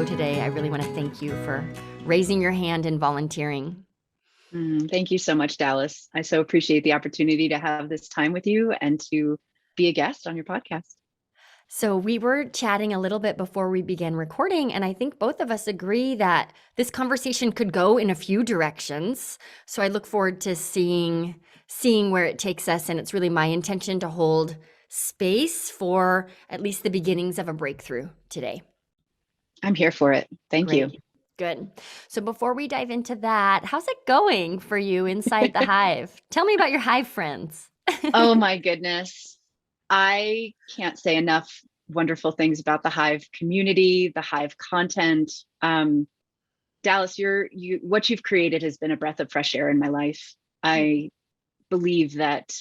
today. I really want to thank you for raising your hand and volunteering. Thank you so much, Dallas. I so appreciate the opportunity to have this time with you and to be a guest on your podcast. So we were chatting a little bit before we began recording, and I think both of us agree that this conversation could go in a few directions. So I look forward to seeing where it takes us, and it's really my intention to hold space for at least the beginnings of a breakthrough today. I'm here for it. Thank you. Good. So before we dive into that, how's it going for you inside the Hive? Tell me about your Hive friends. Oh my goodness. I can't say enough wonderful things about the Hive community, the Hive content. Dallas, what you've created has been a breath of fresh air in my life. I believe that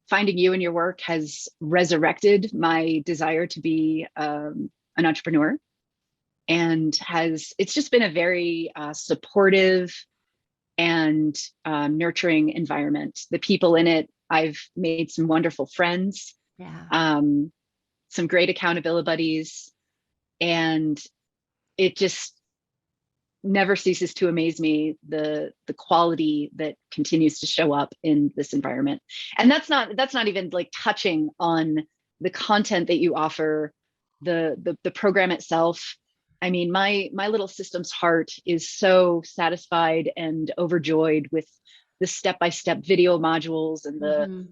finding you in your work has resurrected my desire to be an entrepreneur, and it's just been a very supportive and nurturing environment. The people in it, I've made some wonderful friends, some great accountability buddies, and it just never ceases to amaze me the quality that continues to show up in this environment. And that's not even like touching on the content that you offer, the program itself. I mean, my little system's heart is so satisfied and overjoyed with the step-by-step video modules and the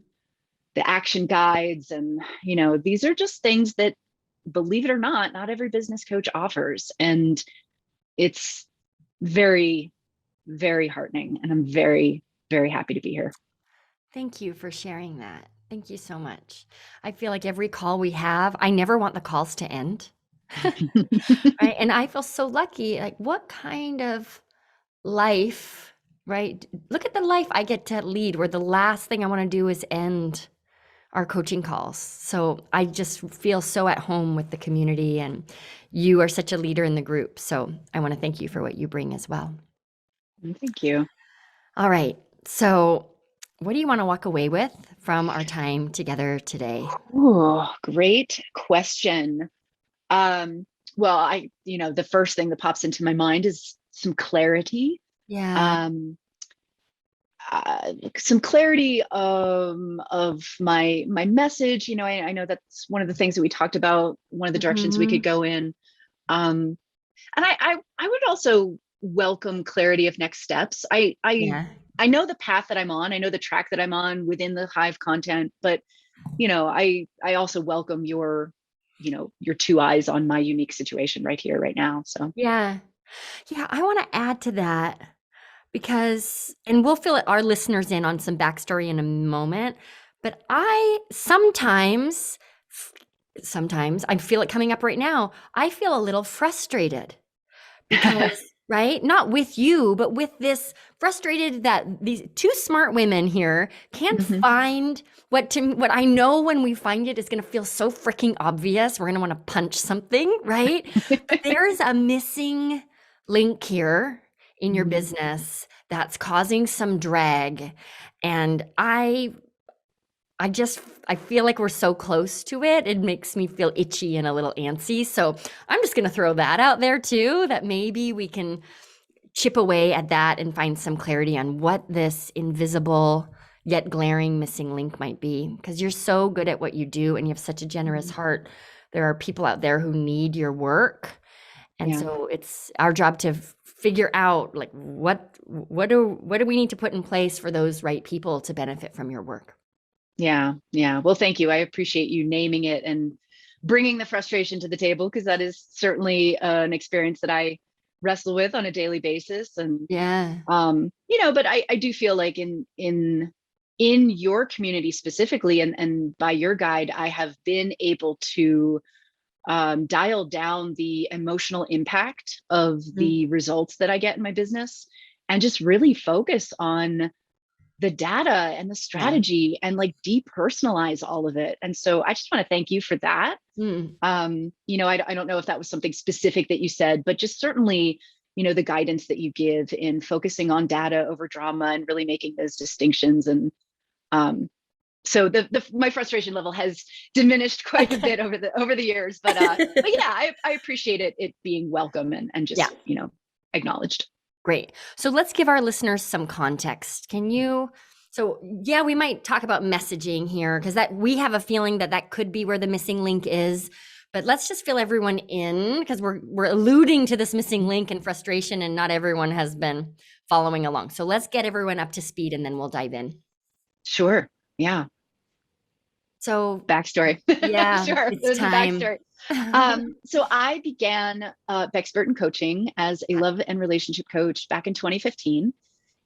action guides. And, these are just things that, believe it or not every business coach offers. And it's very, very heartening. And I'm very, very happy to be here. Thank you for sharing that. Thank you so much. I feel like every call we have, I never want the calls to end. Right. And I feel so lucky. Like, what kind of life, right? Look at the life I get to lead, where the last thing I want to do is end our coaching calls. So I just feel so at home with the community, and you are such a leader in the group. So I want to thank you for what you bring as well. Thank you. All right. So what do you want to walk away with from our time together today? Oh, great question. Well, the first thing that pops into my mind is some clarity. Yeah. Some clarity of my message. I know that's one of the things that we talked about, one of the directions we could go in. And I would also welcome clarity of next steps. I know the path that I'm on. I know the track that I'm on within the Hive content, but I also welcome your two eyes on my unique situation right here, right now. So yeah, I want to add to that, because, and we'll fill our listeners in on some backstory in a moment, but I sometimes I feel it coming up right now. I feel a little frustrated because right? Not with you, but with this, frustrated that these two smart women here can't find what I know when we find it is going to feel so freaking obvious. We're going to want to punch something, right? But there's a missing link here in your business that's causing some drag. And I feel like we're so close to it. It makes me feel itchy and a little antsy. So I'm just going to throw that out there too, that maybe we can chip away at that and find some clarity on what this invisible yet glaring missing link might be. Because you're so good at what you do and you have such a generous heart. There are people out there who need your work. And so it's our job to figure out, like, what do we need to put in place for those right people to benefit from your work? Yeah. Well, thank you. I appreciate you naming it and bringing the frustration to the table, because that is certainly an experience that I wrestle with on a daily basis. And but I do feel like in your community specifically, and by your guide, I have been able to dial down the emotional impact of the results that I get in my business, and just really focus on the data and the strategy and like depersonalize all of it. And so I just want to thank you for that. I don't know if that was something specific that you said, but just certainly, the guidance that you give in focusing on data over drama and really making those distinctions. And So my frustration level has diminished quite a bit over the years, but yeah, I appreciate it being welcome and Yeah. just, acknowledged. Great. So let's give our listeners some context. So yeah, we might talk about messaging here because that we have a feeling that could be where the missing link is. But let's just fill everyone in because we're alluding to this missing link and frustration, and not everyone has been following along. So let's get everyone up to speed, and then we'll dive in. Sure. Yeah. So Backstory. yeah, Sure. it's There's a time. backstory. So I began Bex Burton coaching as a love and relationship coach back in 2015.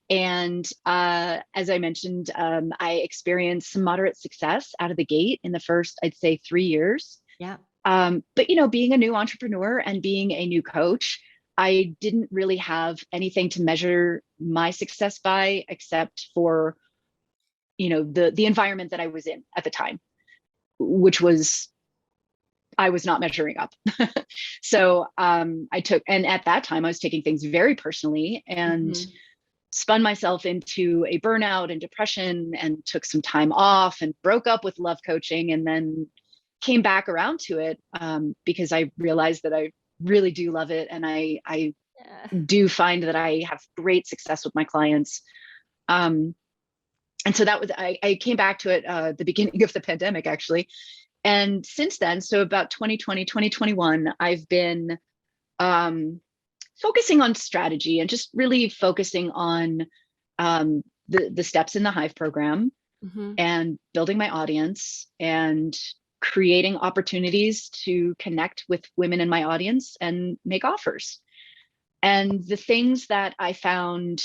And as I mentioned, I experienced some moderate success out of the gate in the first, I'd say, 3 years. Yeah. But being a new entrepreneur and being a new coach, I didn't really have anything to measure my success by, except for the environment that I was in at the time, which was I was not measuring up. So and at that time I was taking things very personally and spun myself into a burnout and depression and took some time off and broke up with love coaching and then came back around to it because I realized that I really do love it. And I do find that I have great success with my clients. And so that was, I came back to it the beginning of the pandemic, actually. And since then, so about 2020, 2021, I've been focusing on strategy and just really focusing on the steps in the Hive program and building my audience and creating opportunities to connect with women in my audience and make offers. And the things that I found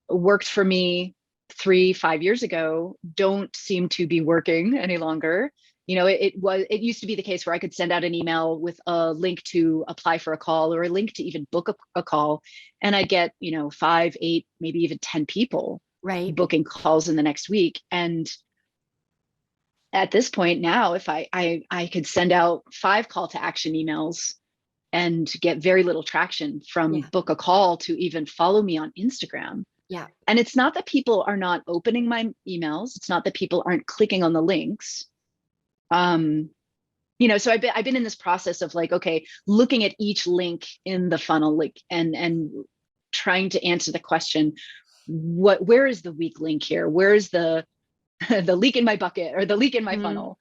worked for me 3-5 years ago don't seem to be working any longer. It used to be the case where I could send out an email with a link to apply for a call or a link to even book a call, and I get 5, 8, maybe even 10 people booking calls in the next week. And at this point now, if I could send out 5 call to action emails and get very little traction from book a call to even follow me on Instagram. Yeah. And it's not that people are not opening my emails. It's not that people aren't clicking on the links. So I've been in this process of looking at each link in the funnel, and trying to answer the question, where is the weak link here? Where is the the leak in my bucket or the leak in my funnel?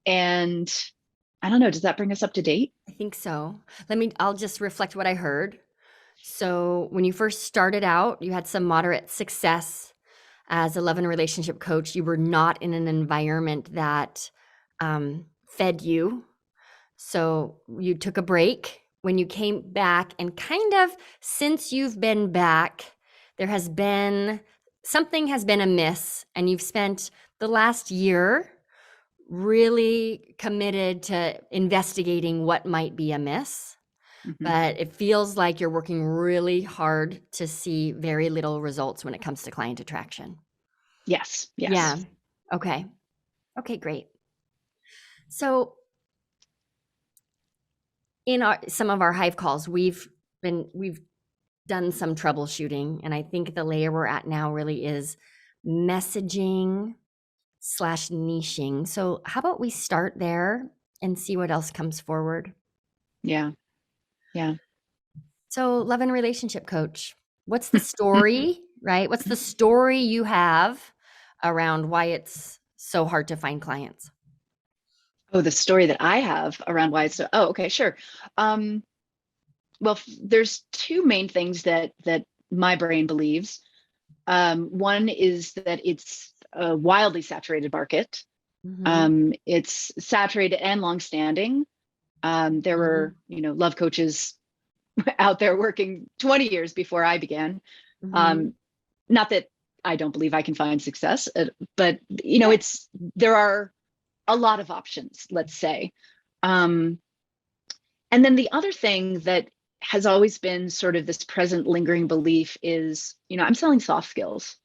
And I don't know, does that bring us up to date? I think so. I'll just reflect what I heard. So when you first started out, you had some moderate success as a love and relationship coach. You were not in an environment that fed you. So you took a break. When you came back, and kind of since you've been back, something has been amiss, and you've spent the last year really committed to investigating what might be amiss. But it feels like you're working really hard to see very little results when it comes to client attraction. Yes. Yeah. Okay, great. So in some of our Hive calls, we've done some troubleshooting, and I think the layer we're at now really is messaging / niching. So how about we start there and see what else comes forward? Yeah. So love and relationship coach, what's the story, right? What's the story you have around why it's so hard to find clients? Oh, the story that I have around why it's so, okay, sure. Well, there's 2 main things that my brain believes. One is that it's a wildly saturated market. It's saturated and longstanding. There were, love coaches out there working 20 years before I began. Not that I don't believe I can find success, but there are a lot of options, let's say. And then the other thing that has always been sort of this present lingering belief is, I'm selling soft skills,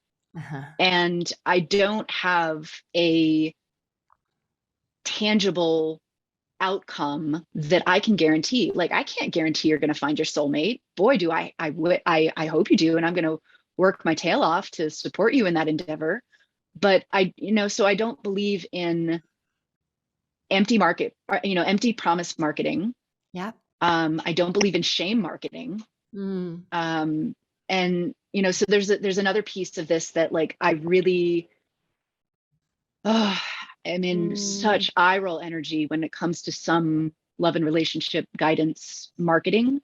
and I don't have a tangible outcome that I can guarantee. I can't guarantee you're going to find your soulmate. Boy, do I hope you do. And I'm going to work my tail off to support you in that endeavor. but so I don't believe in empty promise marketing. Yeah. I don't believe in shame marketing. Mm. And, so there's another piece of this that like, I really, am in Mm. such eye roll energy when it comes to some love and relationship guidance marketing.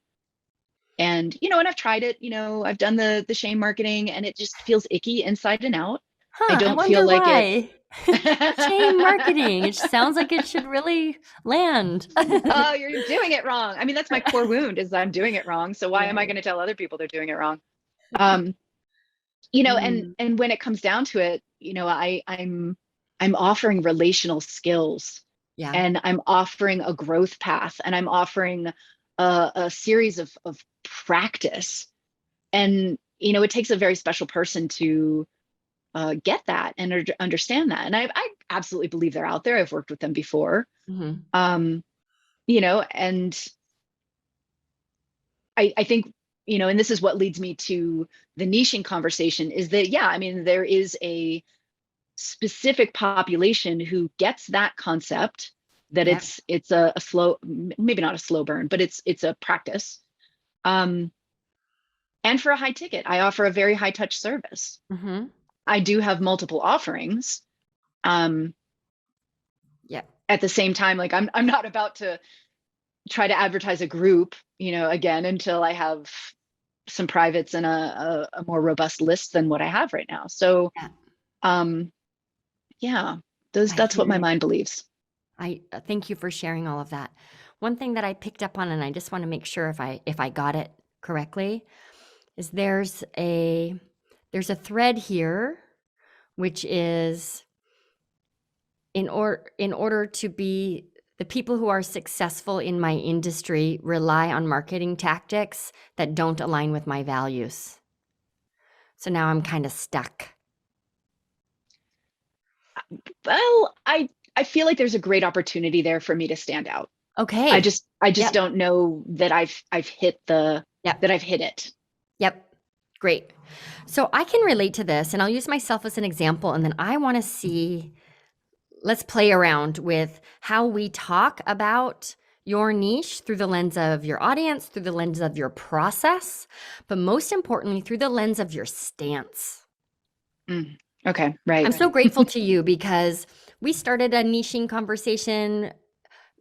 And, and I've tried it, I've done the shame marketing, and it just feels icky inside and out. I Huh, I don't feel wonder like it. why. Shame marketing. It sounds like it should really land. Oh, you're doing it wrong. I mean, that's my core wound, is I'm doing it wrong. So why am I Right. going to tell other people they're doing it wrong? Um, and Mm. when it comes down to it, I'm offering relational skills, Yeah. and I'm offering a growth path, and I'm offering a series of practice. And it takes a very special person to get that and understand that. And I absolutely believe they're out there. I've worked with them before. Mm-hmm. And I think, and this is what leads me to the niching conversation, is that, yeah, I mean, there is a specific population who gets that concept, that Yeah. it's a slow, maybe not a slow burn, but it's a practice. And for a high ticket, I offer a very high touch service. Mm-hmm. I do have multiple offerings. Um, Yeah. at the same time, like I'm not about to try to advertise a group, again, until I have some privates and a more robust list than what I have right now. So, Yeah. um, yeah, I that's what hear my you. mind believes. I thank you for sharing all of that. One thing that I picked up on, and I just want to make sure if I got it correctly, is there's a thread here, which is in order to be the people who are successful in my industry rely on marketing tactics that don't align with my values. So now I'm kind of stuck. Well, I feel like there's a great opportunity there for me to stand out. Okay. I just Yep. don't know that I've hit Yep. it. Yep. Great. So I can relate to this, and I'll use myself as an example, and then I want to see, let's play around with how we talk about your niche through the lens of your audience, through the lens of your process, but most importantly, through the lens of your stance. Mm, okay, right. I'm so grateful to you because we started a niching conversation.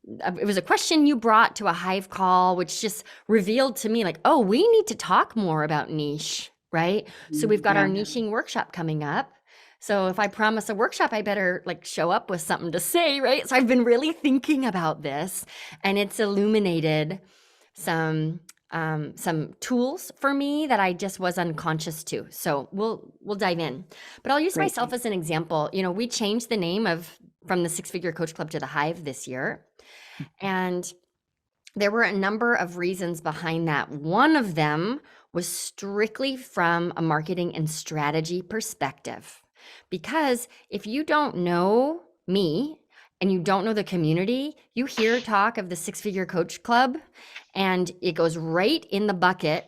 It was a question you brought to a Hive call, which just revealed to me, like, oh, we need to talk more about niche, right? So we've got our Yeah, niching workshop coming up. So if I promise a workshop, I better like show up with something to say, right? So I've been really thinking about this, and it's illuminated some tools for me that I just was unconscious to. So we'll dive in. But I'll use great. myself as an example. We changed the name from the Six Figure Coach Club to the Hive this year. And there were a number of reasons behind that. One of them was strictly from a marketing and strategy perspective. Because if you don't know me and you don't know the community, you hear talk of the Six Figure Coach Club, and it goes right in the bucket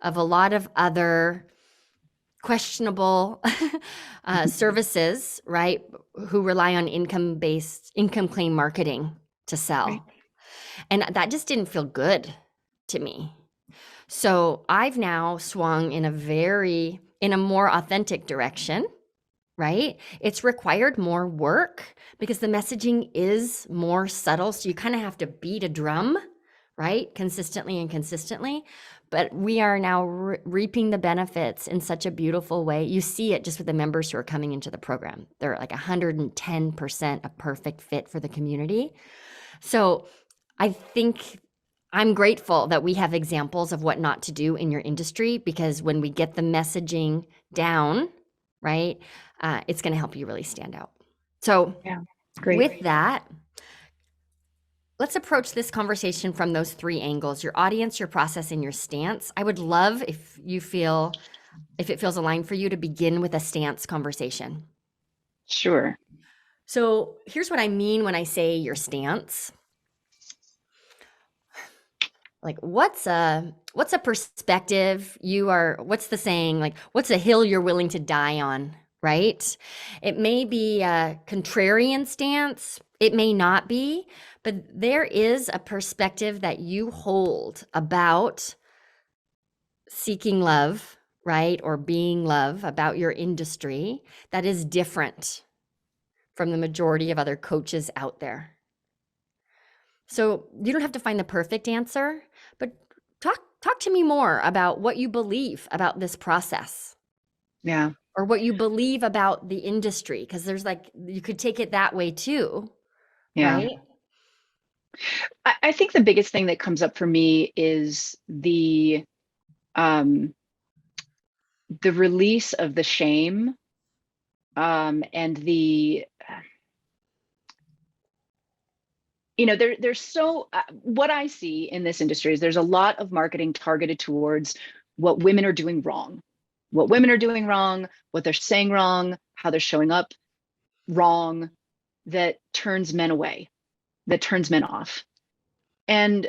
of a lot of other questionable services, right? Who rely on income claim marketing to Right. sell. And that just didn't feel good to me. So I've now swung in a more authentic direction, right? It's required more work because the messaging is more subtle. So you kind of have to beat a drum, right? Consistently and consistently. But we are now reaping the benefits in such a beautiful way. You see it just with the members who are coming into the program. They're like 110% a perfect fit for the community. So I think I'm grateful that we have examples of what not to do in your industry, because when we get the messaging down, right, it's going to help you really stand out. So, Yeah, great. with that, let's approach this conversation from those three angles: your audience, your process, and your stance. I would love if it feels aligned for you to begin with a stance conversation. Sure. So, here's what I mean when I say your stance. Like, what's a perspective what's the saying, like, what's a hill you're willing to die on, right? It may be a contrarian stance, it may not be, but there is a perspective that you hold about seeking love, right? Or being love, about your industry, that is different from the majority of other coaches out there. So you don't have to find the perfect answer, but talk to me more about what you believe about this process. Yeah. Or what you believe about the industry, because there's like, you could take it that way too, Yeah. right? I think the biggest thing that comes up for me is um, the release of the shame, and there's so what I see in this industry is there's a lot of marketing targeted towards what women are doing wrong, what they're saying wrong, how they're showing up wrong, that turns men away, that turns men off. And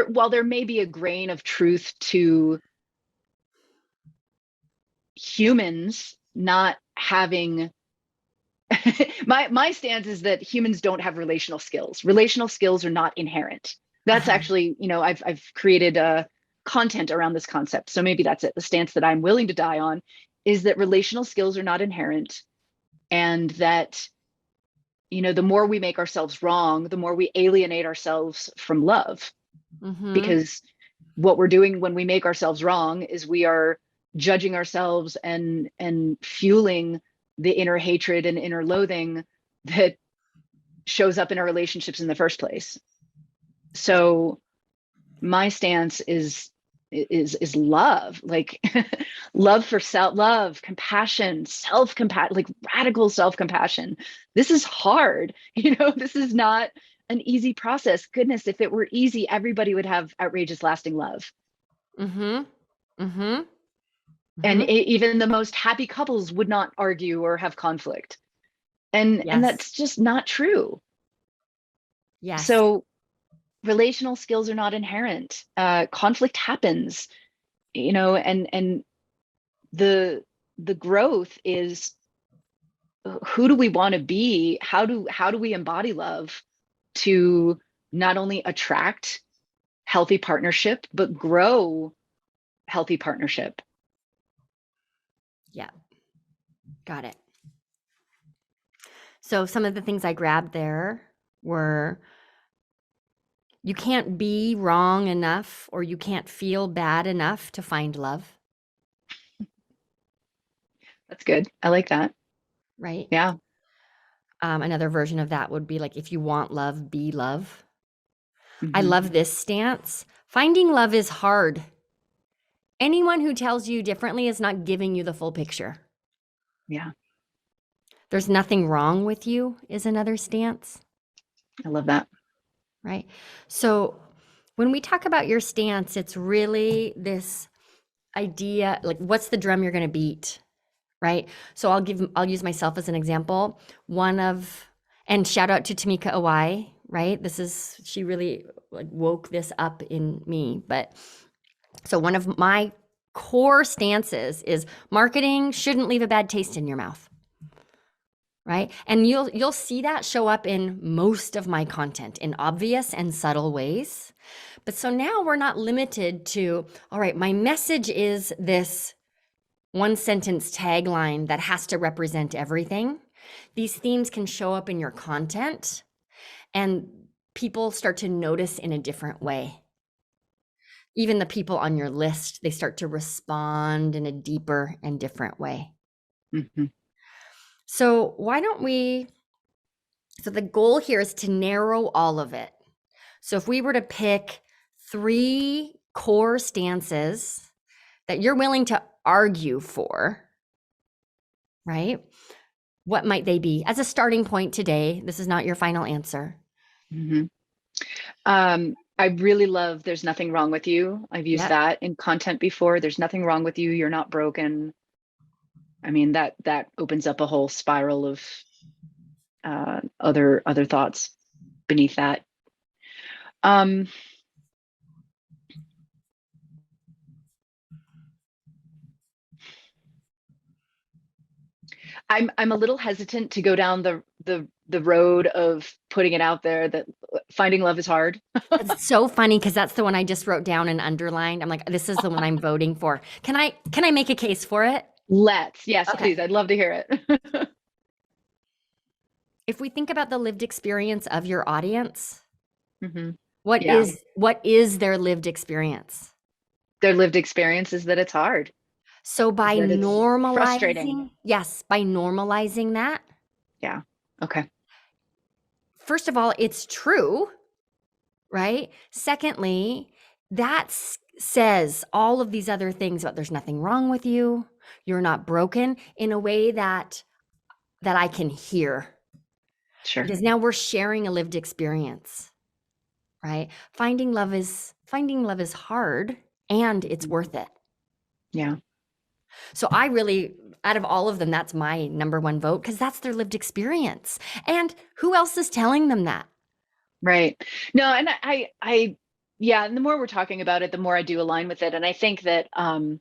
while there may be a grain of truth to humans not having my stance is that humans don't have relational skills. Relational skills are not inherent. That's Uh-huh. actually, I've created content around this concept. So maybe that's it. The stance that I'm willing to die on is that relational skills are not inherent, and that, the more we make ourselves wrong, the more we alienate ourselves from love. Mm-hmm. Because what we're doing when we make ourselves wrong is we are judging ourselves and fueling the inner hatred and inner loathing that shows up in our relationships in the first place. So my stance is love, like love for self, love, compassion, self-compassion, like radical self-compassion. This is hard. This is not an easy process. Goodness, if it were easy, everybody would have outrageous lasting love. Mm-hmm. Mm-hmm. And Mm-hmm. even the most happy couples would not argue or have conflict. And Yes. that's just not true. Yes. So relational skills are not inherent. Conflict happens, and the growth is, who do we want to be? How do we embody love to not only attract healthy partnership, but grow healthy partnership? Yeah. Got it. So some of the things I grabbed there were, you can't be wrong enough or you can't feel bad enough to find love, That's good. I like that. right? Yeah. Another version of that would be like, if you want love, be love. I Hmm. love this stance. Finding love is hard. Anyone who tells you differently is not giving you the full picture. Yeah. There's nothing wrong with you is another stance, I love that. right? So when we talk about your stance, it's really this idea, like, what's the drum you're going to beat, right? So I'll use myself as an example. And shout out to Tamika Awai, right? She really like woke this up in me. But so one of my core stances is marketing shouldn't leave a bad taste in your mouth. Right? And you'll see that show up in most of my content in obvious and subtle ways. But so now we're not limited to, all right, my message is this one sentence tagline that has to represent everything. These themes can show up in your content, and people start to notice in a different way. Even the people on your list, they start to respond in a deeper and different way. Hmm. So the goal here is to narrow all of it. So if we were to pick 3 core stances that you're willing to argue for, right? What might they be as a starting point today? This is not your final answer. Hmm. I really love "There's Nothing Wrong with You." I've used Yep. that in content before. There's nothing wrong with you. You're not broken. I mean, that opens up a whole spiral of other thoughts beneath that. Um, I'm a little hesitant to go down the road of putting it out there that finding love is hard. It's so funny because that's the one I just wrote down and underlined. I'm like, this is the one I'm voting for. Can I make a case for it? Yes, Okay. please. I'd love to hear it. If we think about the lived experience of your audience, Hmm. what Yeah. is their lived experience? Their lived experience is that it's hard, So by that it's frustrating. normalizing, yes, by normalizing that, Yeah. Okay. first of all, it's true, right? Secondly, that says all of these other things about there's nothing wrong with you, you're not broken, in a way that I can hear, Sure. because now we're sharing a lived experience, right? Finding love is hard, and it's worth it. Yeah. So I really, out of all of them, that's my number one vote, because that's their lived experience. And who else is telling them that? Right. No, and yeah, and the more we're talking about it, the more I do align with it. And I think that I'm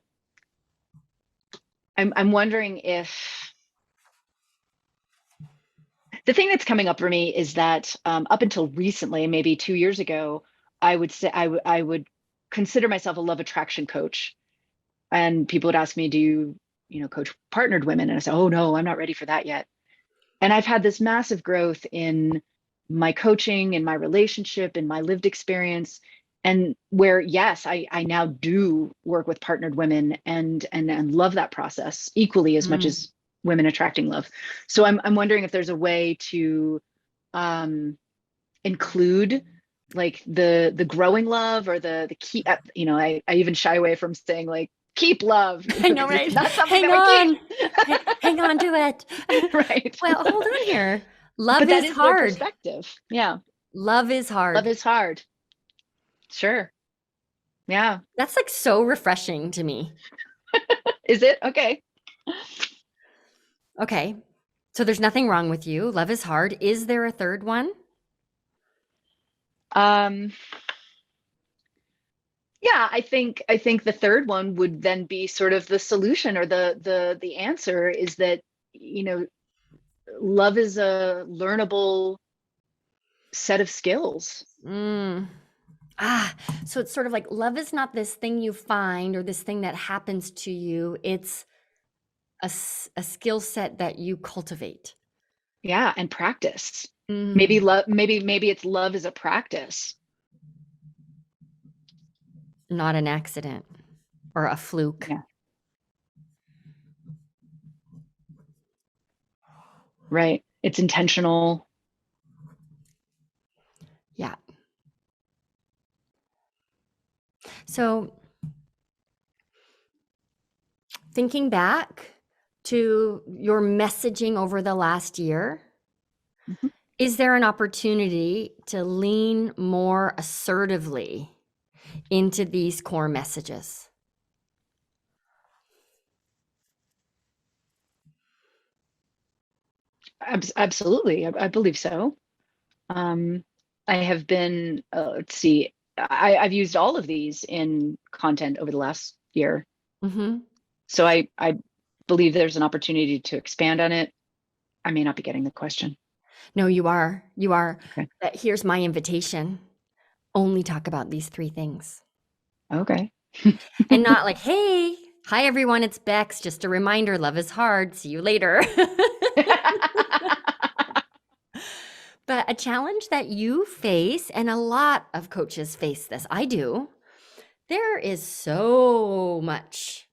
wondering if the thing that's coming up for me is that up until recently, maybe 2 years ago, I would say I would consider myself a love attraction coach. And people would ask me, do you coach partnered women? And I say, oh no, I'm not ready for that yet. And I've had this massive growth in my coaching, in my relationship, in my lived experience, and where yes, I now do work with partnered women and love that process equally as much as women attracting love. So I'm wondering if there's a way to include like the growing love or the keep. I even shy away from saying like keep love, I know, because it's right? not something Hang that we on. Hang on to it. keep. Right. Well, hold on here. Love But that is is their hard. perspective. Yeah. Love is hard. Love is hard. Sure. Yeah. That's like so refreshing to me. Is it? Okay. Okay. So there's nothing wrong with you. Love is hard. Is there a third one? Um, yeah, I think the third one would then be sort of the solution, or the answer is that, you know, love is a learnable set of skills. Mm. So it's sort of like love is not this thing you find or this thing that happens to you. It's a skill set that you cultivate. Yeah, and practice. Maybe Mm. love, maybe it's love is a practice. Not an accident or a fluke. Yeah. Right. It's intentional. Yeah. So thinking back to your messaging over the last year, Mhm. is there an opportunity to lean more assertively into these core messages? Absolutely. I believe so. Um, I have been, let's see, I've used all of these in content over the last year. Mm-hmm. So I believe there's an opportunity to expand on it. I may not be getting the question. No, you are. You are. Okay. But here's my invitation. Only talk about these three things. Okay. And not like, hey, hi everyone, it's Bex. Just a reminder, love is hard. See you later. But a challenge that you face, and a lot of coaches face this, I do. There is so much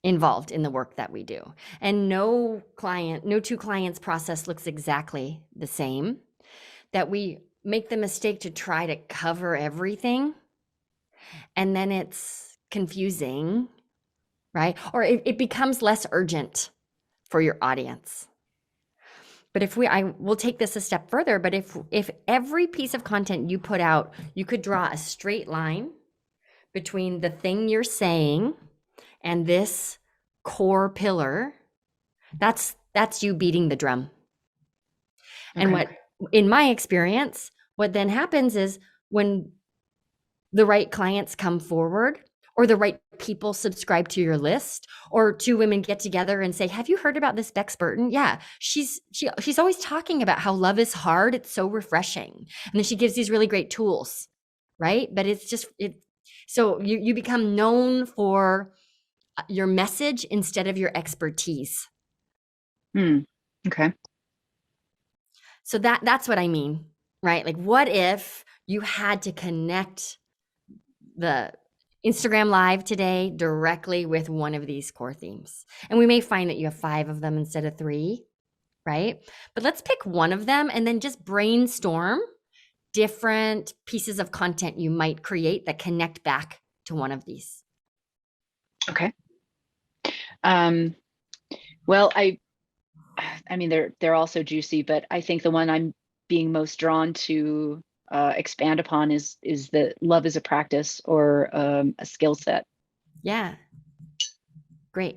involved in the work that we do. And no two clients process looks exactly the same. That we make the mistake to try to cover everything, and then it's confusing, right? Or it becomes less urgent for your audience. But I will take this a step further, but if every piece of content you put out, you could draw a straight line between the thing you're saying and this core pillar, that's you beating the drum. And Okay. what, in my experience, what then happens is when the right clients come forward, or the right people subscribe to your list, or two women get together and say, have you heard about this Bex Burton? Yeah, she's always talking about how love is hard. It's so refreshing. And then she gives these really great tools, right? But it's just so you become known for your message instead of your expertise. Okay. So that's what I mean, right? Like, what if you had to connect the Instagram live today directly with one of these core themes? And we may find that you have 5 of them instead of 3, right? But let's pick one of them and then just brainstorm different pieces of content you might create that connect back to one of these. Okay. Well, I mean, they're all so juicy, but I think the one I'm being most drawn to expand upon is that love is a practice or a skill set. Yeah. Great.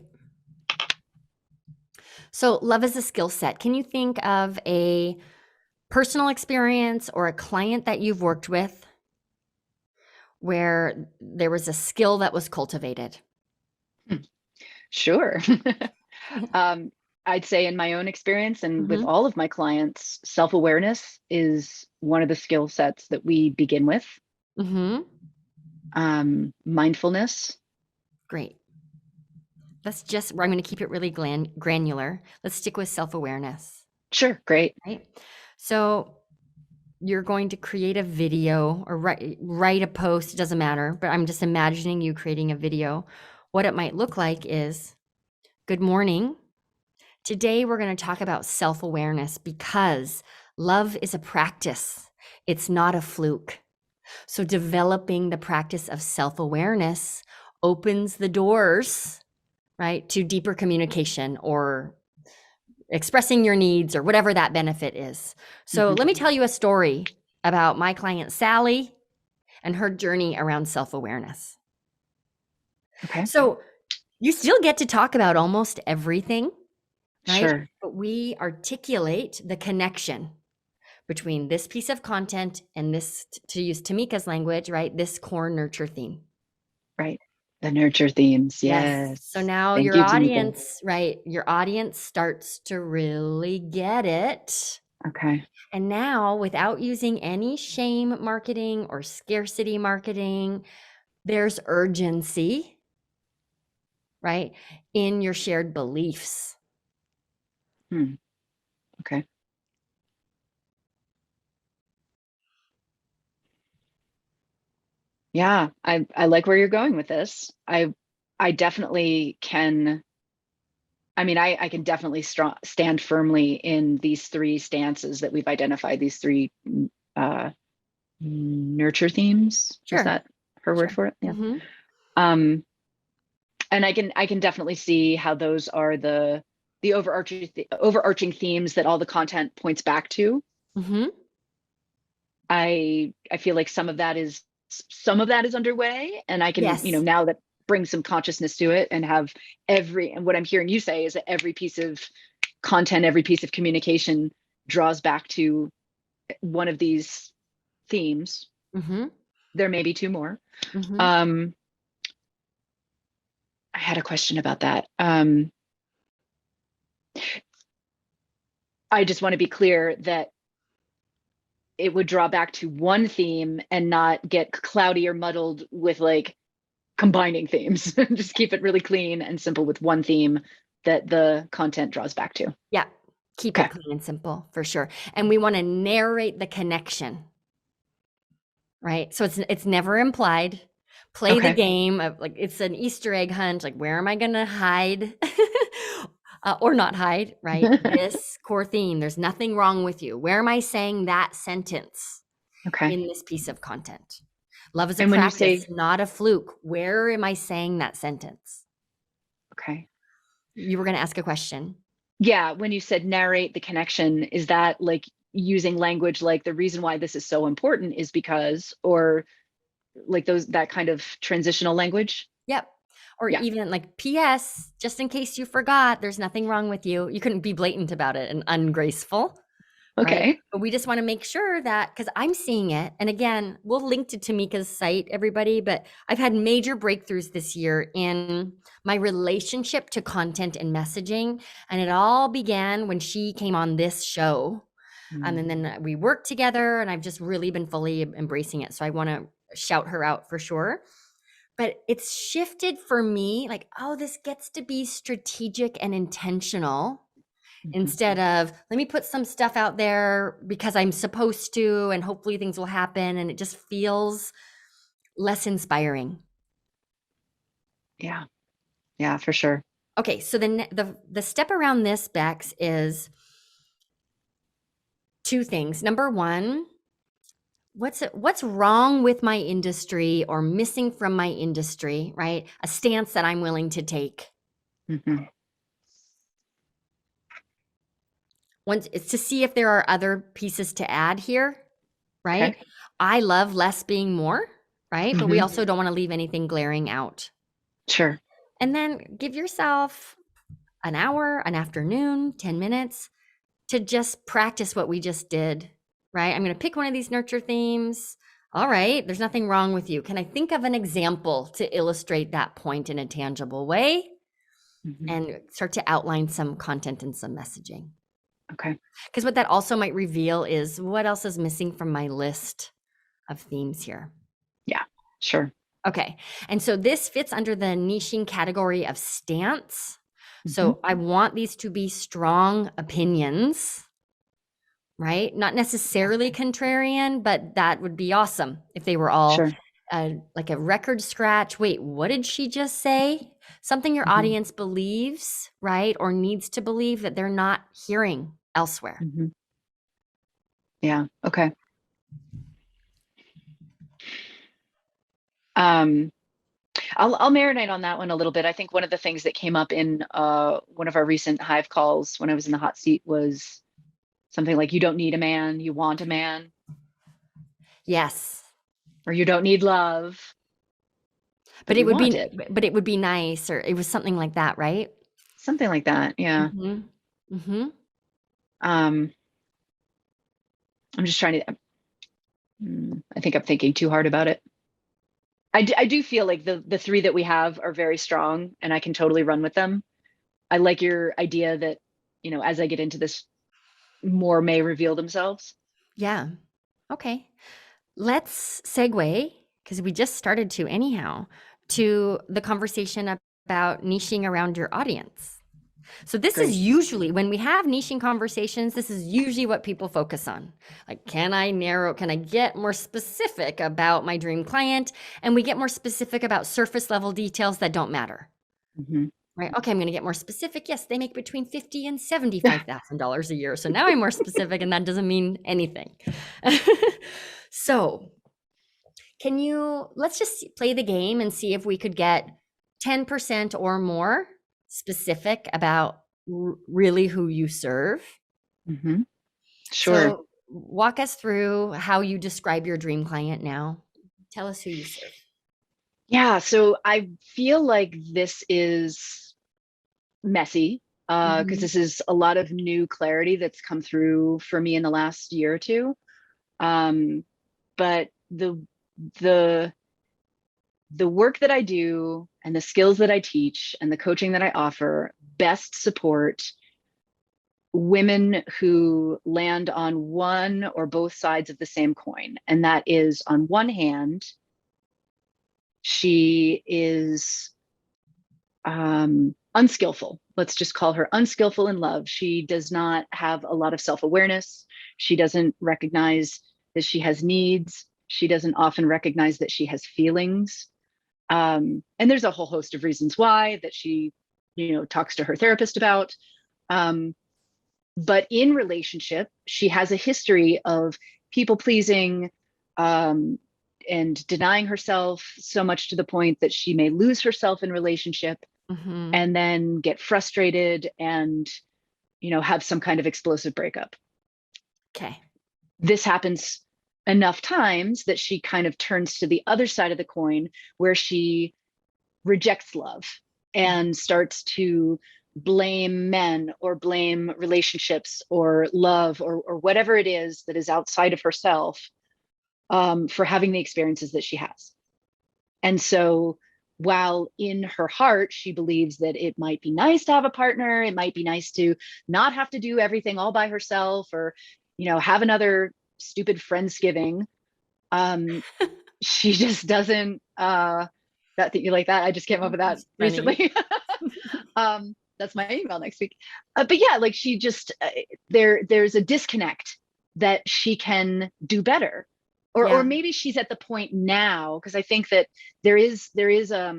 So love is a skill set. Can you think of a personal experience or a client that you've worked with where there was a skill that was cultivated? Sure. I'd say in my own experience and with Mhm. all of my clients, self-awareness is one of the skill sets that we begin with. Mhm. Mindfulness. Great. I'm going to keep it really granular. Let's stick with self-awareness, Sure, great. right? So you're going to create a video or write a post, it doesn't matter, but I'm just imagining you creating a video. What it might look like is, good morning. Today we're going to talk about self-awareness because love is a practice. It's not a fluke. So developing the practice of self-awareness opens the doors, right, to deeper communication or expressing your needs or whatever that benefit is. So let me tell you a story about my client Sally and her journey around self-awareness. Okay. So you still get to talk about almost everything, right? Sure. But we articulate the connection between this piece of content and this, to use Tamika's language, right? This core nurture theme. Right. The nurture themes. Yes. So Yes. now Thank your you, Tamika. audience, right? Your audience starts to really get it. Okay. And now, without using any shame marketing or scarcity marketing, there's urgency, right? In your shared beliefs. Okay. Yeah, I like where you're going with this. I definitely can. I mean, I can definitely stand firmly in these 3 stances that we've identified. These 3 uh, nurture themes. Was Sure. that her word Sure. for it? Yeah. Mm-hmm. And I can definitely see how those are the overarching themes that all the content points back to. Mm-hmm. I feel like some of that is underway, and I can, Yes. now that bring some consciousness to it and have and what I'm hearing you say is that every piece of content, every piece of communication draws back to one of these themes. Mm-hmm. There may be 2 more. Mm-hmm. I had a question about that. I just want to be clear that it would draw back to one theme and not get cloudy or muddled with like combining themes. Just keep it really clean and simple with one theme that the content draws back to. Yeah. Keep Okay. it clean and simple for sure. And we want to narrate the connection, right? So it's never implied. Play the Okay. game of, like, it's an Easter egg hunt. Like, where am I going to hide or not hide, right? This core theme, there's nothing wrong with you. Where am I saying that sentence Okay. in this piece of content? Love is a And when you practice, say, not a fluke. Where am I saying that sentence? okay. You were going to ask a question. Yeah. When you said narrate the connection, is that like using language like the reason why this is so important is because, or like that kind of transitional language? Yep. Or Yeah. even like, P.S., just in case you forgot, there's nothing wrong with you. You couldn't be blatant about it and ungraceful, right? Okay. But we just want to make sure that, because I'm seeing it. And again, we'll link to Tamika's site, everybody, but I've had major breakthroughs this year in my relationship to content and messaging. And it all began when she came on this show. And then we worked together, and I've just really been fully embracing it. So I want to shout her out for sure. But it's shifted for me, like, oh, this gets to be strategic and intentional instead of let me put some stuff out there because I'm supposed to, and hopefully things will happen. And it just feels less inspiring. Yeah. Yeah, for sure. Okay, so the step around this, Bex, is two things. Number one, what's wrong with my industry or missing from my industry, right? A stance that I'm willing to take. Once it's to see if there are other pieces to add here, right? Okay. I love less being more, right? But we also don't want to leave anything glaring out. Sure. And then give yourself an hour, an afternoon, 10 minutes to just practice what we just did, right? I'm going to pick one of these nurture themes. All right, there's nothing wrong with you. Can I think of an example to illustrate that point in a tangible way? And start to outline some content and some messaging. Okay. Because what that also might reveal is what else is missing from my list of themes here. Yeah, sure. Okay. And so this fits under the niching category of stance. So I want these to be strong opinions, right? Not necessarily contrarian, but that would be awesome if they were all like a record scratch. Wait, what did she just say? Something your audience believes, right? Or needs to believe that they're not hearing elsewhere. Yeah. Okay. I'll marinate on that one a little bit. I think one of the things that came up in one of our recent Hive calls when I was in the hot seat was something like, you don't need a man, you want a man. Yes. Or you don't need love. But it would be nice, or it was something like that, right? Something like that. Yeah. I'm just trying to, I think I'm thinking too hard about it. I do feel like the three that we have are very strong and I can totally run with them. I like your idea that, you know, as I get into this, more may reveal themselves. Yeah. Okay. Let's segue, because we just started to anyhow, to the conversation about niching around your audience. So this is usually, when we have niching conversations, this is usually what people focus on. Like, can I get more specific about my dream client? And we get more specific about surface level details that don't matter. Right? Okay, I'm going to get more specific. Yes, they make between $50,000 and $75,000 a year. So now I'm more specific, and that doesn't mean anything. So let's just play the game and see if we could get 10% or more specific about really who you serve. Sure. So walk us through how you describe your dream client now. Tell us who you serve. Yeah, so I feel like this is messy because this is a lot of new clarity that's come through for me in the last year or two. But the work that I do and the skills that I teach and the coaching that I offer best support women who land on one or both sides of the same coin. And that is, on one hand, she is unskillful. Let's just call her unskillful in love. She does not have a lot of self-awareness. She doesn't recognize that she has needs. She doesn't often recognize that she has feelings. And there's a whole host of reasons why that she, talks to her therapist about. But in relationship, she has a history of people pleasing and denying herself so much to the point that she may lose herself in relationship and then get frustrated and, have some kind of explosive breakup. Okay. This happens enough times that she kind of turns to the other side of the coin where she rejects love and starts to blame men or blame relationships or love or whatever it is that is outside of herself, for having the experiences that she has. And so while in her heart, she believes that it might be nice to have a partner, it might be nice to not have to do everything all by herself, or, have another stupid Friendsgiving. She just doesn't, that thing you like that. I just came up with that recently. That's my email next week. But yeah, like she just, there's a disconnect that she can do better. Or maybe she's at the point now, because I think that there is a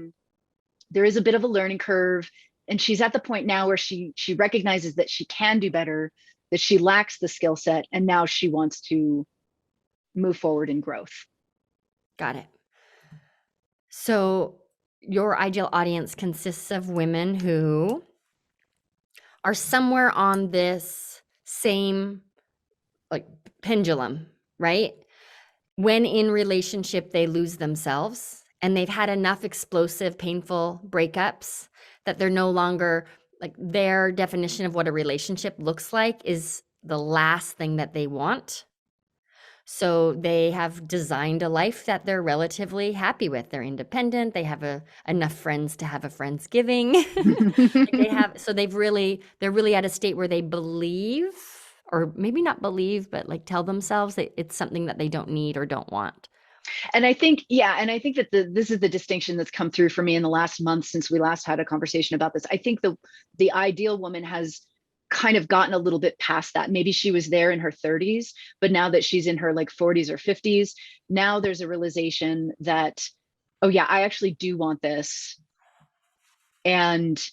bit of a learning curve, and she's at the point now where she recognizes that she can do better, that she lacks the skill set, and now she wants to move forward in growth. Got it. So your ideal audience consists of women who are somewhere on this same like pendulum, right? When in relationship, they lose themselves and they've had enough explosive, painful breakups that they're no longer like their definition of what a relationship looks like is the last thing that they want. So they have designed a life that they're relatively happy with. They're independent. They have enough friends to have a Friendsgiving. They're really at a state where they believe, or maybe not believe, but like tell themselves that it's something that they don't need or don't want. And I think that this is the distinction that's come through for me in the last month since we last had a conversation about this. I think the ideal woman has kind of gotten a little bit past that. Maybe she was there in her 30s, but now that she's in her like 40s or 50s, now there's a realization that, oh yeah, I actually do want this. And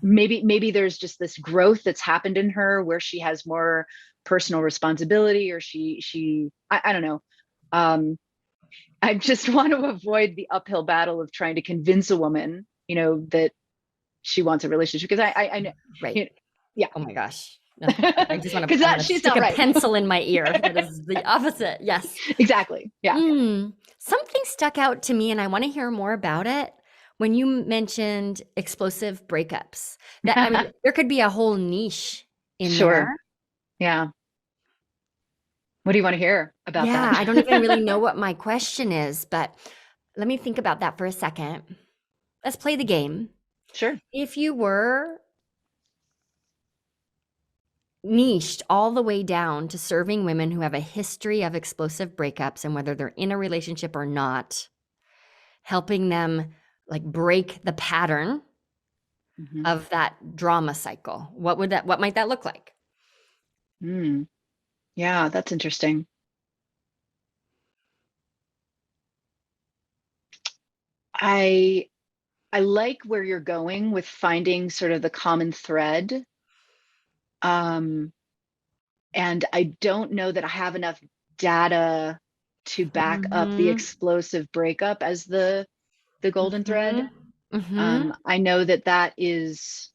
maybe there's just this growth that's happened in her where she has more personal responsibility, or I don't know. I just want to avoid the uphill battle of trying to convince a woman, that she wants a relationship, because I know, right. Yeah. Oh my gosh. No, I just want to she's stick not right. a pencil in my ear. That is the opposite. Yes. Exactly. Yeah. Something stuck out to me and I want to hear more about it. When you mentioned explosive breakups, there could be a whole niche in there. Yeah. What do you want to hear about that? Yeah, I don't even really know what my question is, but let me think about that for a second. Let's play the game. Sure. If you were niched all the way down to serving women who have a history of explosive breakups, and whether they're in a relationship or not, helping them like break the pattern of that drama cycle, what might that look like? Yeah, that's interesting. I like where you're going with finding sort of the common thread. And I don't know that I have enough data to back up the explosive breakup as the golden thread. I know that is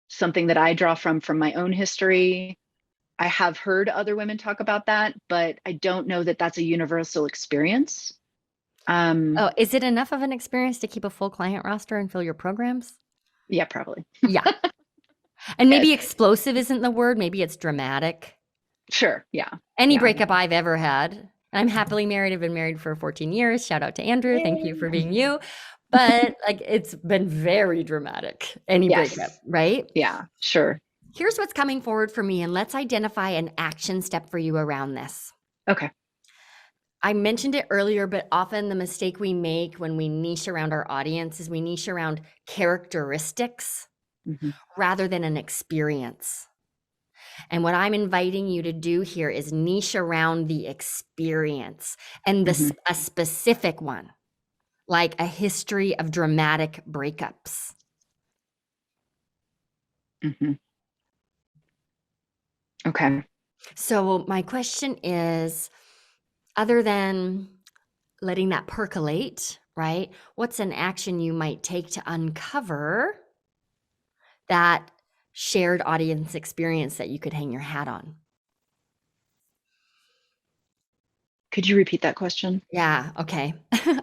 something that I draw from my own history. I have heard other women talk about that, but I don't know that that's a universal experience. Is it enough of an experience to keep a full client roster and fill your programs? Yeah, probably. Yeah. And maybe explosive isn't the word. Maybe it's dramatic. Sure. Yeah. Any breakup I've ever had. I'm happily married. I've been married for 14 years. Shout out to Andrew. Yay. Thank you for being you. But like, it's been very dramatic. Any breakup, right? Yeah, sure. Here's what's coming forward for me, and let's identify an action step for you around this. Okay. I mentioned it earlier, but often the mistake we make when we niche around our audience is we niche around characteristics rather than an experience. And what I'm inviting you to do here is niche around the experience and a specific one, like a history of dramatic breakups. Okay. So my question is, other than letting that percolate, right? What's an action you might take to uncover that shared audience experience that you could hang your hat on? Could you repeat that question? Yeah, okay.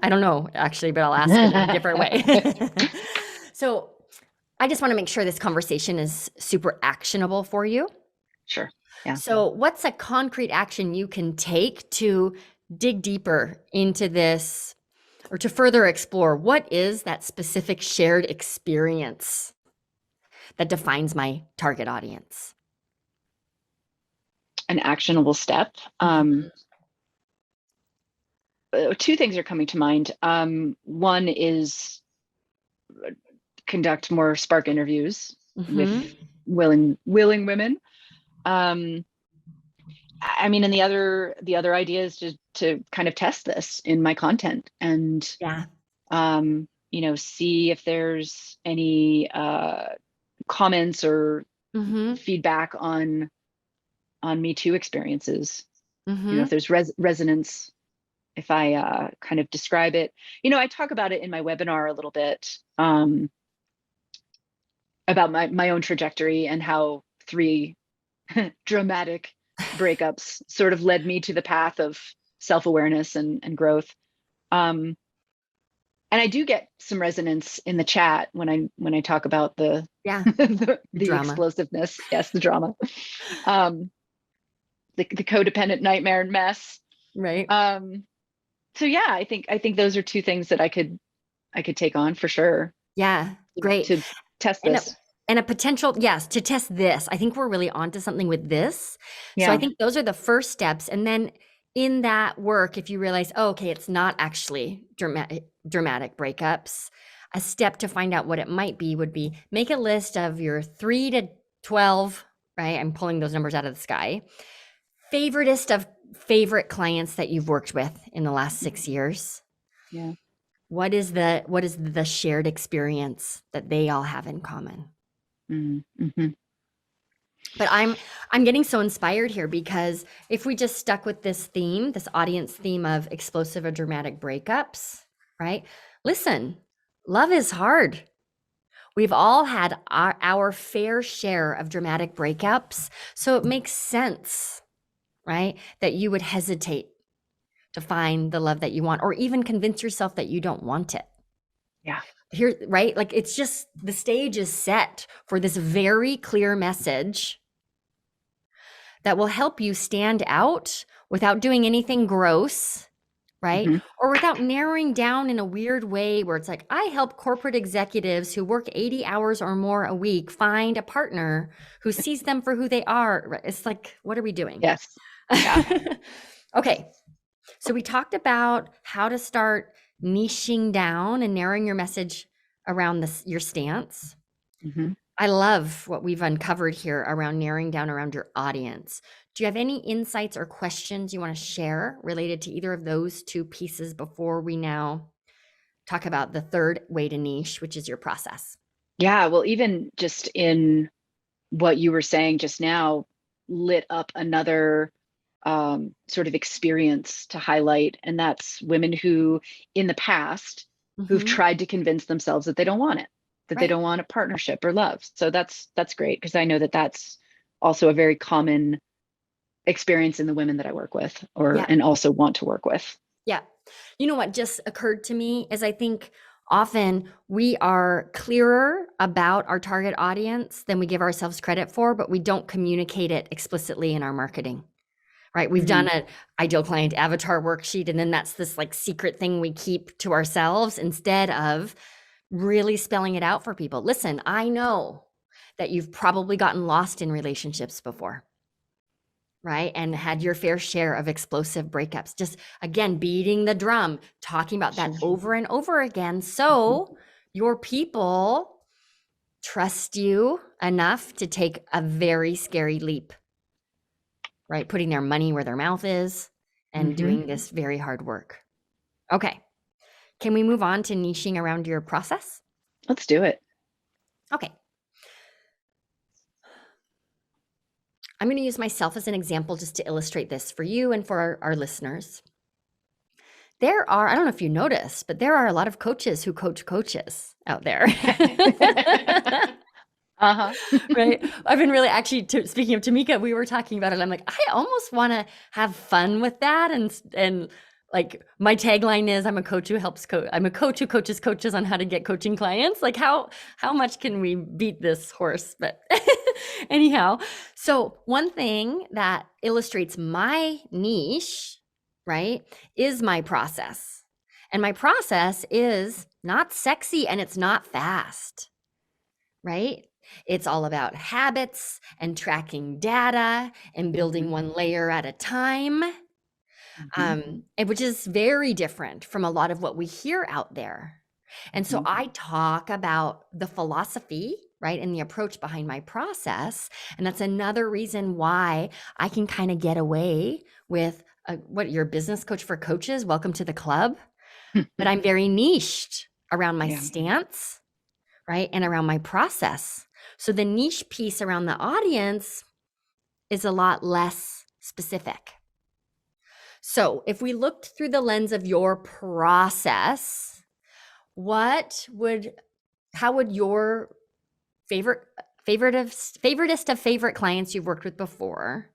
I don't know actually, but I'll ask it in a different way. So I just want to make sure this conversation is super actionable for you. Sure. Yeah. So, what's a concrete action you can take to dig deeper into this or to further explore what is that specific shared experience that defines my target audience? An actionable step. Two things are coming to mind. One is conduct more spark interviews with willing women. I mean, and the other idea is to kind of test this in my content and see if there's any comments or feedback on Me Too experiences. If there's resonance, if I kind of describe it. I talk about it in my webinar a little bit, about my own trajectory and how 3 dramatic breakups sort of led me to the path of self-awareness and growth. And I do get some resonance in the chat when I talk about the the explosiveness. Yes, the drama. The codependent nightmare and mess. Right. So yeah, I think those are 2 things that I could take on for sure. Yeah. Great. To test this. And a potential, yes, to test this. I think we're really onto something with this. Yeah. So I think those are the first steps. And then in that work, if you realize, oh, okay, it's not actually dramatic breakups, a step to find out what it might be would be make a list of your 3 to 12, right? I'm pulling those numbers out of the sky. Favoritist of favorite clients that you've worked with in the last 6 years. Yeah. What is the shared experience that they all have in common? Mm-hmm. But I'm getting so inspired here because if we just stuck with this theme, this audience theme of explosive or dramatic breakups, right? Listen, love is hard. We've all had our fair share of dramatic breakups. So it makes sense, right? That you would hesitate to find the love that you want or even convince yourself that you don't want it. Yeah. Here, right? Like it's just the stage is set for this very clear message that will help you stand out without doing anything gross, right? Or without narrowing down in a weird way where it's like, I help corporate executives who work 80 hours or more a week find a partner who sees them for who they are. It's like, what are we doing? Yes. Yeah. Okay. So we talked about how to start niching down and narrowing your message around your stance. I love what we've uncovered here around narrowing down around your audience. Do you have any insights or questions you want to share related to either of those 2 pieces before we now talk about the third way to niche, which is your process? Yeah, well, even just in what you were saying just now lit up another sort of experience to highlight. And that's women who in the past who've tried to convince themselves that they don't want it, that they don't want a partnership or love. So that's great because I know that that's also a very common experience in the women that I work with and also want to work with. Yeah. You know what just occurred to me is I think often we are clearer about our target audience than we give ourselves credit for, but we don't communicate it explicitly in our marketing. Right? We've done an ideal client avatar worksheet, and then that's this like secret thing we keep to ourselves instead of really spelling it out for people. Listen, I know that you've probably gotten lost in relationships before, right? And had your fair share of explosive breakups. Just again, beating the drum, talking about that over and over again. So your people trust you enough to take a very scary leap. Right? Putting their money where their mouth is and doing this very hard work. Okay. Can we move on to niching around your process? Let's do it. Okay. I'm going to use myself as an example just to illustrate this for you and for our listeners. There are, I don't know if you noticed, but there are a lot of coaches who coach coaches out there. Right. I've been really speaking of Tamika, we were talking about it. I'm like, I almost want to have fun with that and Like my tagline is I'm a coach who I'm a coach who coaches coaches on how to get coaching clients. Like how much can we beat this horse? But anyhow, so one thing that illustrates my niche, right, is my process. And my process is not sexy and it's not fast, right? It's all about habits and tracking data and building one layer at a time. Which is very different from a lot of what we hear out there. And so I talk about the philosophy, right, and the approach behind my process. And that's another reason why I can kind of get away with what you're a business coach for coaches. Welcome to the club. But I'm very niched around my stance, right, and around my process. So the niche piece around the audience is a lot less specific. So if we looked through the lens of your process, how would your favoritist of favorite clients you've worked with before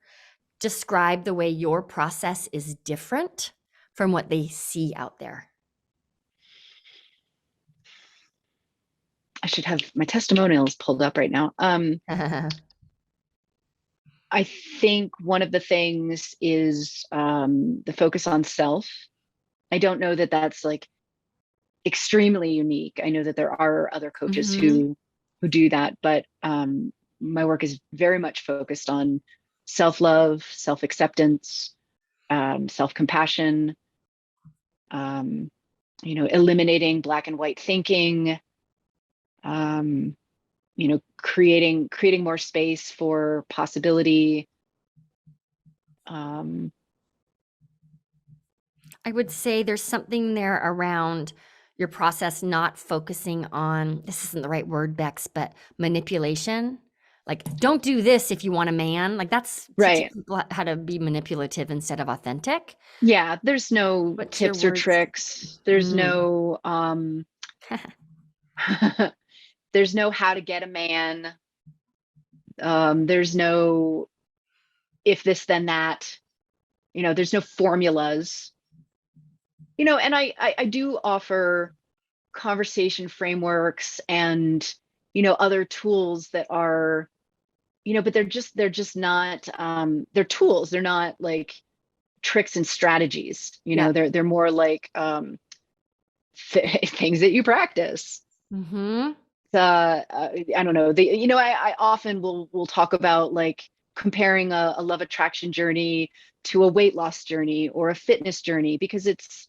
describe the way your process is different from what they see out there? I should have my testimonials pulled up right now. I think one of the things is the focus on self. I don't know that that's like extremely unique. I know that there are other coaches who do that, but my work is very much focused on self-love, self-acceptance, self-compassion, eliminating black and white thinking, creating more space for possibility. I would say there's something there around your process not focusing on, this isn't the right word, Bex, but manipulation. Like, don't do this if you want a man. Like that's teaching people how to be manipulative instead of authentic. Yeah, there's no tips or tricks. There's no there's no how to get a man. There's no if this then that. There's no formulas. And I do offer conversation frameworks and other tools that are but they're just not they're tools. They're not like tricks and strategies. They're more like things that you practice. I don't know. I often will talk about like comparing a love attraction journey to a weight loss journey or a fitness journey, because it's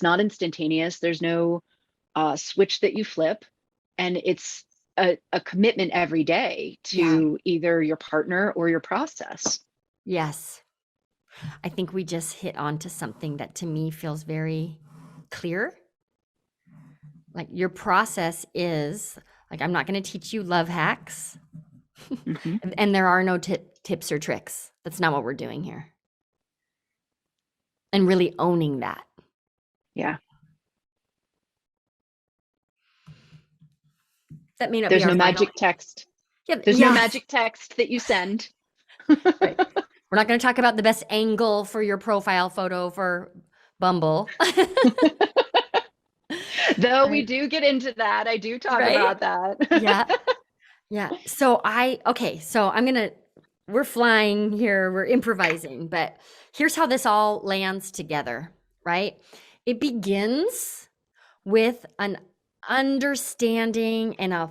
not instantaneous. There's no switch that you flip, and it's a commitment every day to either your partner or your process. Yes. I think we just hit onto something that to me feels very clear. Like your process is like, I'm not going to teach you love hacks and there are no tips or tricks. That's not what we're doing here. And really owning that. Yeah. That may not There's be our no magic text. Yeah, there's no magic text that you send. Right. We're not going to talk about the best angle for your profile photo for Bumble. Though we do get into that. I do talk about that. Yeah. So we're flying here, we're improvising, but here's how this all lands together, right? It begins with an understanding and a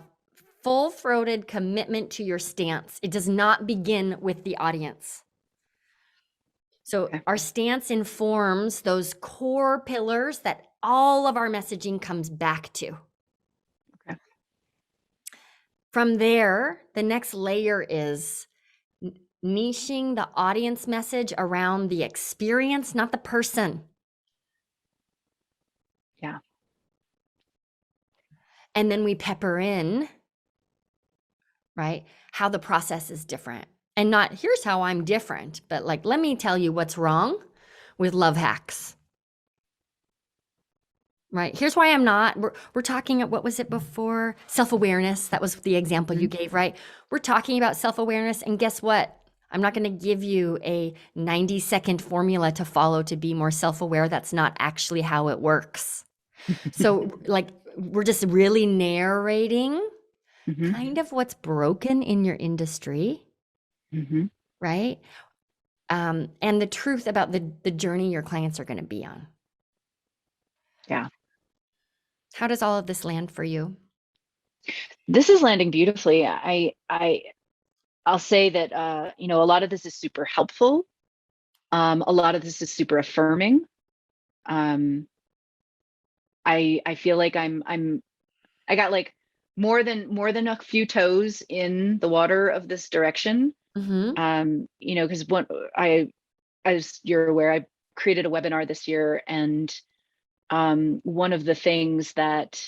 full-throated commitment to your stance. It does not begin with the audience. So our stance informs those core pillars that all of our messaging comes back to. Okay. From there, the next layer is niching the audience message around the experience, not the person. Yeah. And then we pepper in, right, how the process is different. And not, here's how I'm different, but like, let me tell you what's wrong with love hacks. Right. Here's why I'm not. We're talking, what was it before? Self-awareness. That was the example you gave, right? We're talking about self-awareness. And guess what? I'm not going to give you a 90-second formula to follow to be more self-aware. That's not actually how it works. So like we're just really narrating Hmm. kind of what's broken in your industry, Hmm. right? And the truth about the journey your clients are going to be on. Yeah. How does all of this land for you? This is landing beautifully. I'll say that a lot of this is super helpful. A lot of this is super affirming. Um, I feel like I got like more than a few toes in the water of this direction. Mm-hmm. Because as you're aware, I created a webinar this year, and one of the things that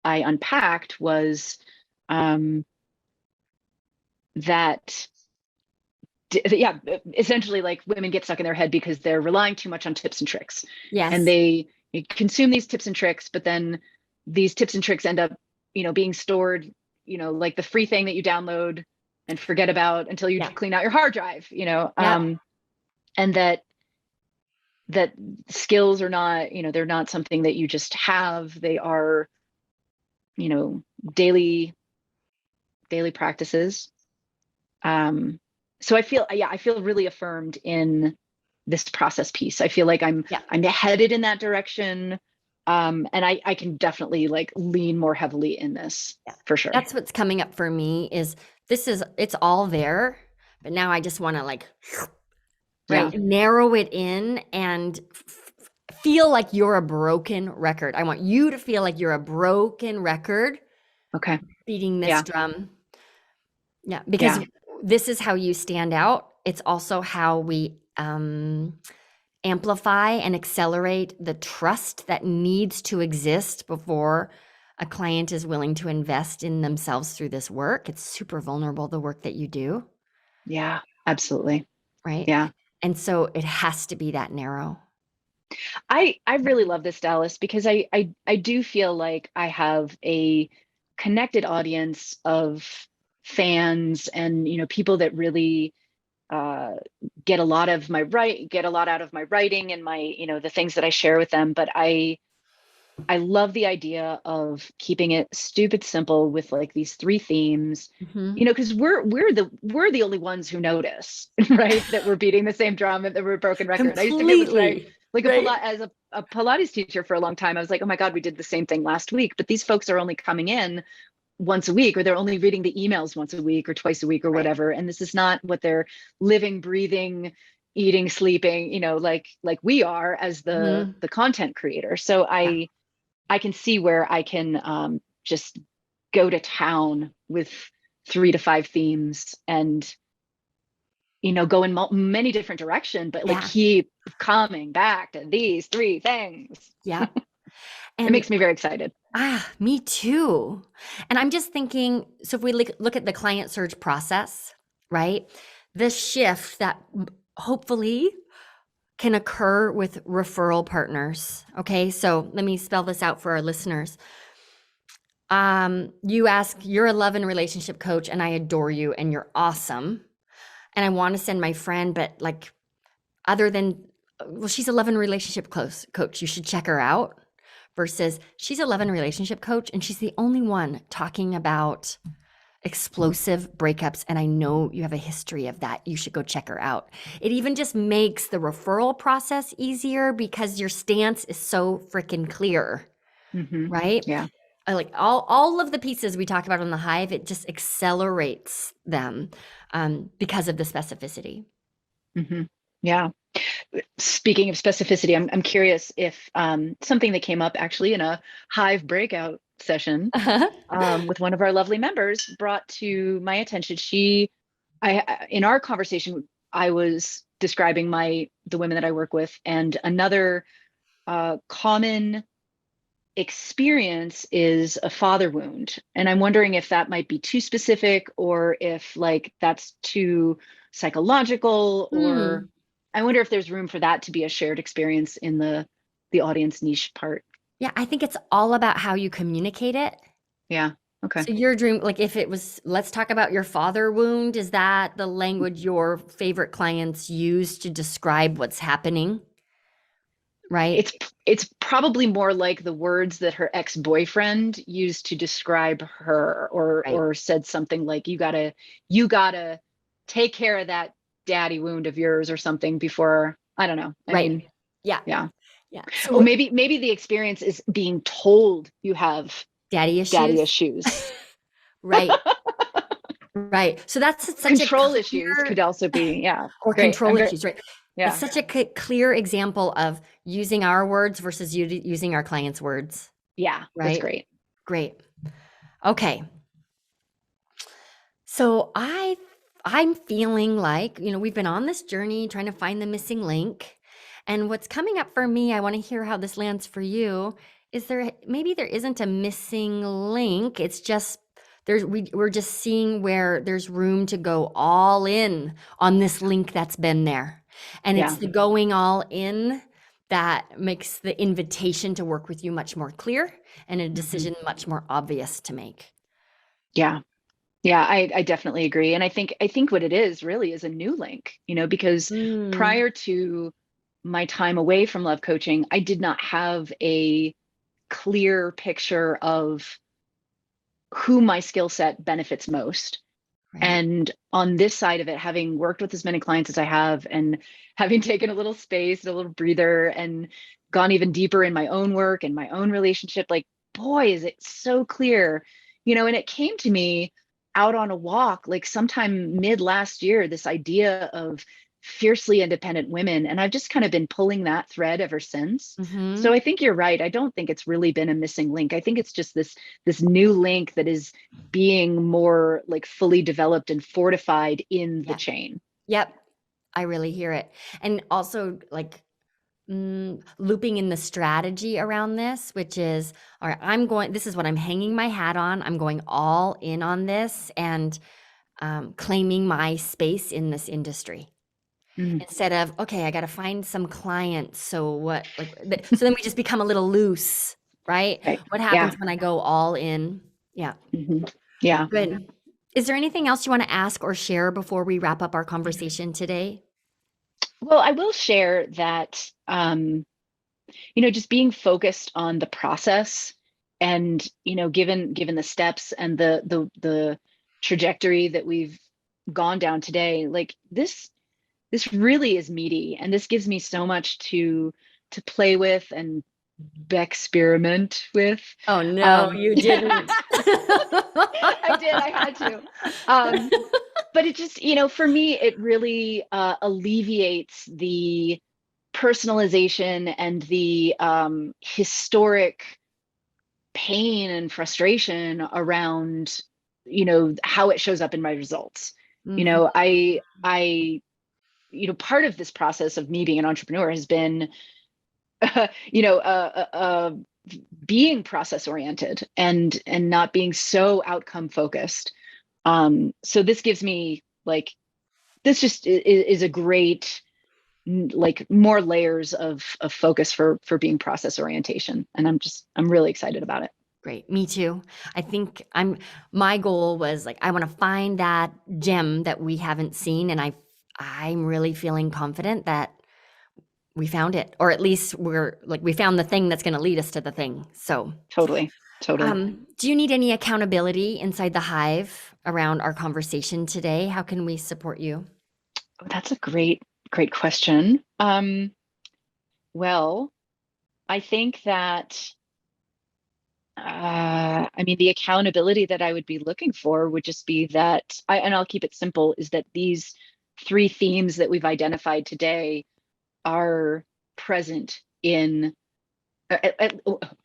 I unpacked was that yeah, essentially like women get stuck in their head because they're relying too much on tips and tricks, and Yes. they consume these tips and tricks, but then these tips and tricks end up being stored, like the free thing that you download and forget about until you Yeah. clean out your hard drive, Yep. and that skills are not, they're not something that you just have. They are, you know daily practices. So I feel really affirmed in this process piece. I feel like Yeah. I'm headed in that direction. And I can definitely like lean more heavily in this Yeah. for sure. That's what's coming up for me is it's all there, but now I just want to like, Yeah. right, narrow it in and feel like you're a broken record. I want you to feel like you're a broken record Okay. beating this Yeah. drum. Yeah, because Yeah. this is how you stand out. It's also how we amplify and accelerate the trust that needs to exist before a client is willing to invest in themselves through this work. It's super vulnerable, the work that you do, Yeah. Absolutely. right? Yeah. And so it has to be that narrow. I really love this, Dallas, because I do feel like I have a connected audience of fans and people that really uh, get a lot out of my writing and my the things that I share with them. But I love the idea of keeping it stupid simple with like these three themes, Mhm. because we're the only ones who notice, right? That we're beating the same drum and that we're a broken record. I used to feel this way, Completely, like right? as a Pilates teacher for a long time. I was like, oh my God, we did the same thing last week, but these folks are only coming in once a week, or they're only reading the emails once a week or twice a week or Right. whatever. And this is not what they're living, breathing, eating, sleeping, like we are as the Mhm. content creator. So Yeah. I can see where I can just go to town with 3 to 5 themes and go in many different directions, but like Yeah. keep coming back to these 3 things. Yeah. It And makes me very excited. me too. And I'm just thinking, so if we look at the client surge process, right? The shift that hopefully can occur with referral partners. Okay, so let me spell this out for our listeners. You ask, you're a love and relationship coach, and I adore you, and you're awesome. And I want to send my friend, but like, other than, well, she's a love and relationship coach. You should check her out. Versus, she's a love and relationship coach, and she's the only one talking about explosive breakups. And I know you have a history of that. You should go check her out. It even just makes the referral process easier because your stance is so freaking clear, Hmm. right? Yeah. I like all of the pieces we talk about on the Hive, it just accelerates them because of the specificity. Hmm. Yeah. Speaking of specificity, I'm curious if something that came up actually in a Hive breakout session with one of our lovely members brought to my attention. In our conversation, I was describing the women that I work with, and another common experience is a father wound. And I'm wondering if that might be too specific, or if like that's too psychological, or Hmm. I wonder if there's room for that to be a shared experience in the audience niche part. Yeah, I think it's all about how you communicate it. Yeah. Okay. So your dream, like if it was, let's talk about your father wound. Is that the language your favorite clients use to describe what's happening? Right? It's probably more like the words that her ex-boyfriend used to describe her, Right. or said something like, you gotta take care of that daddy wound of yours or something before, I don't know. I Right. mean, Yeah. yeah. Yeah. Oh, So maybe the experience is being told you have daddy daddy issues. issues. Right. Right. So that's such a Control issues clear, could also be, yeah. or Great. control I'm very, issues, right? It's yeah. such a clear example of using our words versus using our clients' words, Yeah, that's right? great. Great. Okay. So I'm feeling like, we've been on this journey trying to find the missing link. And what's coming up for me, I want to hear how this lands for you. Is there maybe there isn't a missing link? It's just we're just seeing where there's room to go all in on this link that's been there. And it's Yeah. the going all in that makes the invitation to work with you much more clear and a decision much more obvious to make. Yeah. Yeah, I definitely agree. And I think what it is really is a new link, because Mm, prior to my time away from love coaching, I did not have a clear picture of who my skill set benefits most. right. And on this side of it, having worked with as many clients as I have, and having taken a little space, a little breather, and gone even deeper in my own work and my own relationship, like, boy, is it so clear, and it came to me out on a walk, like sometime mid last year, this idea of fiercely independent women. And I've just kind of been pulling that thread ever since. So Mm-hmm. I think you're right. I don't think it's really been a missing link. I think it's just this new link that is being more like fully developed and fortified in the Yeah. chain. Yep. I really hear it. And also like looping in the strategy around this, which is, all right, this is what I'm hanging my hat on. I'm going all in on this and claiming my space in this industry. Mm. Instead of, okay, I got to find some clients. So what, so then we just become a little loose, right? Right. What Yeah. happens when I go all in? Yeah. Hmm. Yeah. Good. Is there anything else you want to ask or share before we wrap up our conversation today? Well, I will share that, just being focused on the process, and, given the steps and the trajectory that we've gone down today, like this really is meaty, and this gives me so much to play with and experiment with. Oh, no, Um, you didn't. I did. I had to. But it just, for me, it really alleviates the personalization and the historic pain and frustration around, how it shows up in my results. Mhm. Part of this process of me being an entrepreneur has been, being process oriented and not being so outcome focused. So this gives me like, this just is a great, like, more layers of focus for being process orientation, and I'm really excited about it. Great. Me too. I think my goal was like, I want to find that gem that we haven't seen. And I'm really feeling confident that we found it, or at least we found the thing that's going to lead us to the thing. So, Totally. do you need any accountability inside the Hive around our conversation today? How can we support you? Oh, that's a great question. Well, I think that, I mean, the accountability that I would be looking for would just be that and I'll keep it simple, is that these three themes that we've identified today are present in,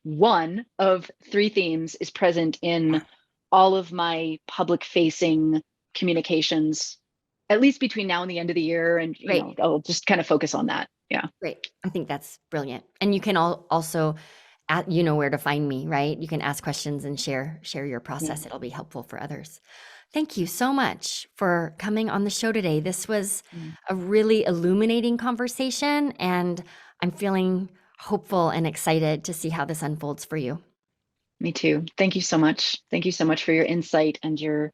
one of three themes is present in all of my public facing communications, at least between now and the end of the year. And, Great. I'll just kind of focus on that. Yeah. Great. I think that's brilliant. And you can also you know where to find me, right? You can ask questions and share your Yeah. process. It'll be helpful for others. Thank you so much for coming on the show today. This was Mm. a really illuminating conversation, and I'm feeling hopeful and excited to see how this unfolds for you. Me too. Thank you so much. Thank you so much for your insight and your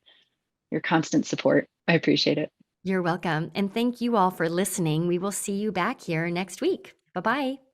constant support. I appreciate it. You're welcome. And thank you all for listening. We will see you back here next week. Bye-bye.